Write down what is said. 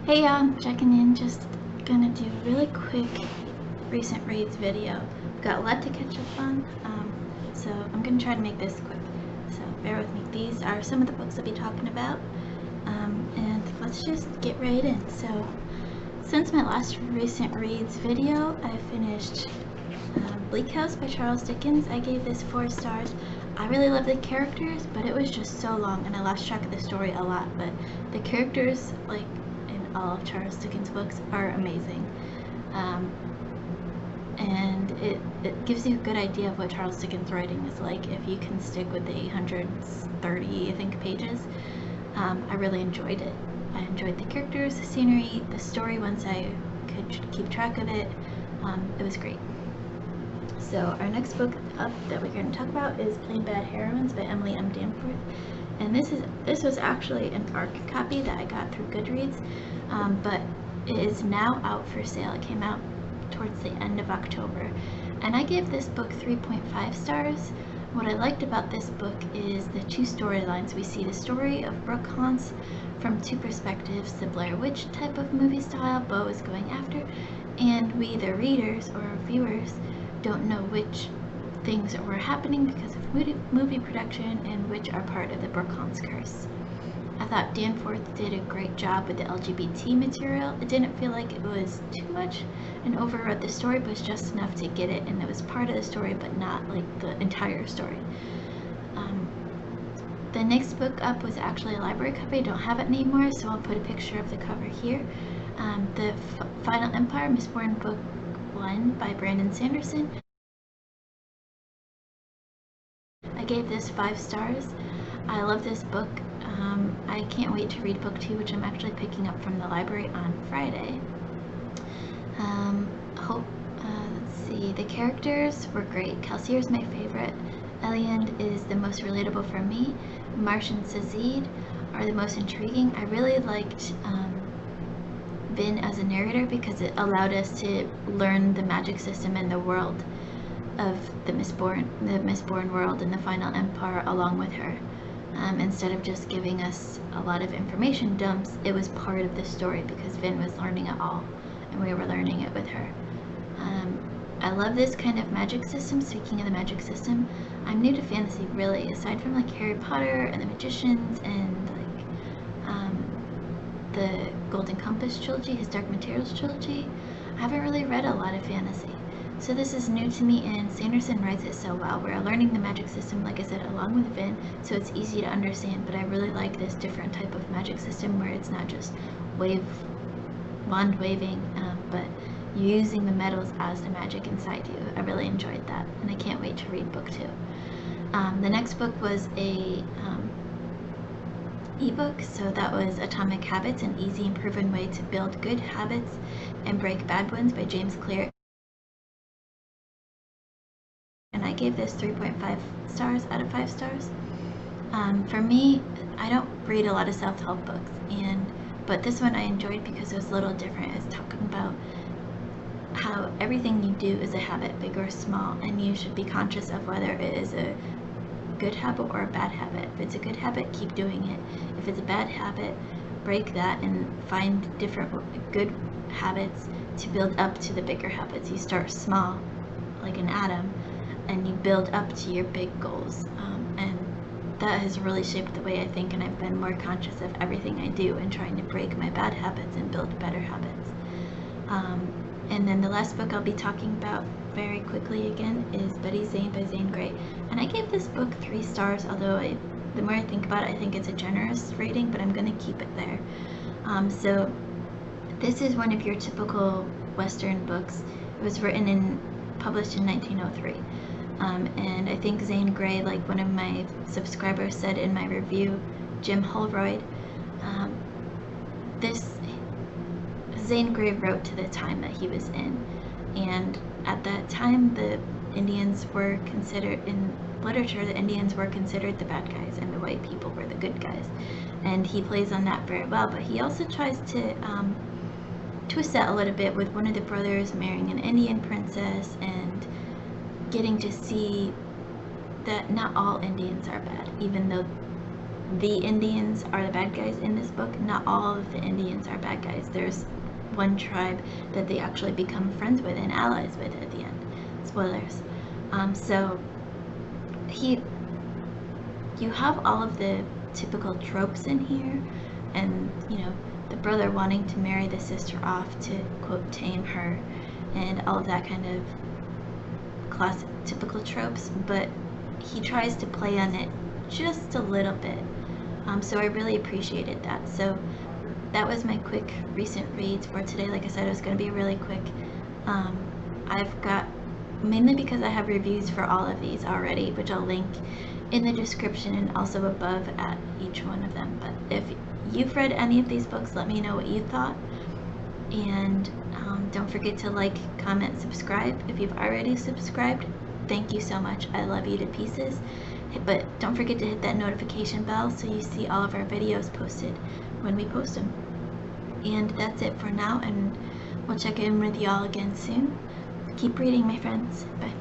Hey, checking in, just gonna do a really quick recent reads video. I've got a lot to catch up on, so I'm gonna try to make this quick. So bear with me. These are some of the books I'll be talking about, and let's just get right in. So since my last recent reads video, I finished Bleak House by Charles Dickens. I gave this 4 stars. I really love the characters, but it was just so long and I lost track of the story a lot, but the characters, like in all of Charles Dickens' books, are amazing. And it gives you a good idea of what Charles Dickens' writing is like if you can stick with the 830, I think, pages. I really enjoyed it. I enjoyed the characters, the scenery, the story once I could keep track of it. It was great. So our next book up that we're going to talk about is Plain Bad Heroines by Emily M. Danforth. And this was actually an ARC copy that I got through Goodreads, but it is now out for sale. It came out towards the end of October. And I gave this book 3.5 stars. What I liked about this book is the 2 storylines. We see the story of Brooke Haunts from 2 perspectives, the Blair Witch type of movie style Beau is going after, and we, the readers or viewers, don't know which things were happening because of movie production and which are part of the Brooke Haunts curse. I thought Danforth did a great job with the LGBT material. It didn't feel like it was too much and overrode the story, but was just enough to get it, and it was part of the story but not like the entire story. The next book up was actually a library copy. I don't have it anymore, so I'll put a picture of the cover here. The Final Empire, Mistborn Book 1 by Brandon Sanderson. I gave this 5 stars. I love this book. I can't wait to read book 2, which I'm actually picking up from the library on Friday. Let's see, the characters were great. Kelsier is my favorite. Eliand is the most relatable for me. Marsh and Sazid are the most intriguing. I really liked Vin as a narrator because it allowed us to learn the magic system and the world of the Mistborn world and the Final Empire along with her. Instead of just giving us a lot of information dumps, it was part of the story because Vin was learning it all and we were learning it with her. I love this kind of magic system. Speaking of the magic system, I'm new to fantasy really, aside from like Harry Potter and the Magicians and like the Golden Compass trilogy, his Dark Materials trilogy. I haven't really read a lot of fantasy. So this is new to me, and Sanderson writes it so well. We're learning the magic system, like I said, along with Vin, so it's easy to understand, but I really like this different type of magic system where it's not just wand waving, but using the metals as the magic inside you. I really enjoyed that, and I can't wait to read book 2. The next book was a ebook, so that was Atomic Habits, an easy and proven way to build good habits and break bad ones by James Clear. And I gave this 3.5 stars out of 5 stars. For me, I don't read a lot of self-help books, but this one I enjoyed because it was a little different. It's talking about how everything you do is a habit, big or small, and you should be conscious of whether it is a good habit or a bad habit. If it's a good habit, keep doing it. If it's a bad habit, break that and find different good habits to build up to the bigger habits. You start small, like an atom, and you build up to your big goals. And that has really shaped the way I think, and I've been more conscious of everything I do and trying to break my bad habits and build better habits. And then the last book I'll be talking about very quickly again is Betty Zane by Zane Grey. And I gave this book 3 stars, although the more I think about it, I think it's a generous rating, but I'm going to keep it there. So this is one of your typical Western books. It was written and published in 1903. And I think Zane Grey, like one of my subscribers said in my review, Jim Holroyd, Zane Grey wrote to the time that he was in, and at that time the Indians were considered, in literature, the Indians were considered the bad guys and the white people were the good guys, and he plays on that very well, but he also tries to twist that a little bit with one of the brothers marrying an Indian princess and getting to see that not all Indians are bad, even though the Indians are the bad guys in this book. Not all of the Indians are bad guys. There's one tribe that they actually become friends with and allies with at the end. Spoilers. So you have all of the typical tropes in here, and you know, the brother wanting to marry the sister off to quote tame her, and all of that kind of classic typical tropes, but he tries to play on it just a little bit. So I really appreciated that. So that was my quick recent reads for today. Like I said, it was going to be really quick. I've got, mainly because I have reviews for all of these already, which I'll link in the description and also above at each one of them. But if you've read any of these books, let me know what you thought. And don't forget to like, comment, subscribe. If you've already subscribed, thank you so much. I love you to pieces. But don't forget to hit that notification bell so you see all of our videos posted when we post them. And that's it for now, and we'll check in with y'all again soon. Keep reading, my friends. Bye.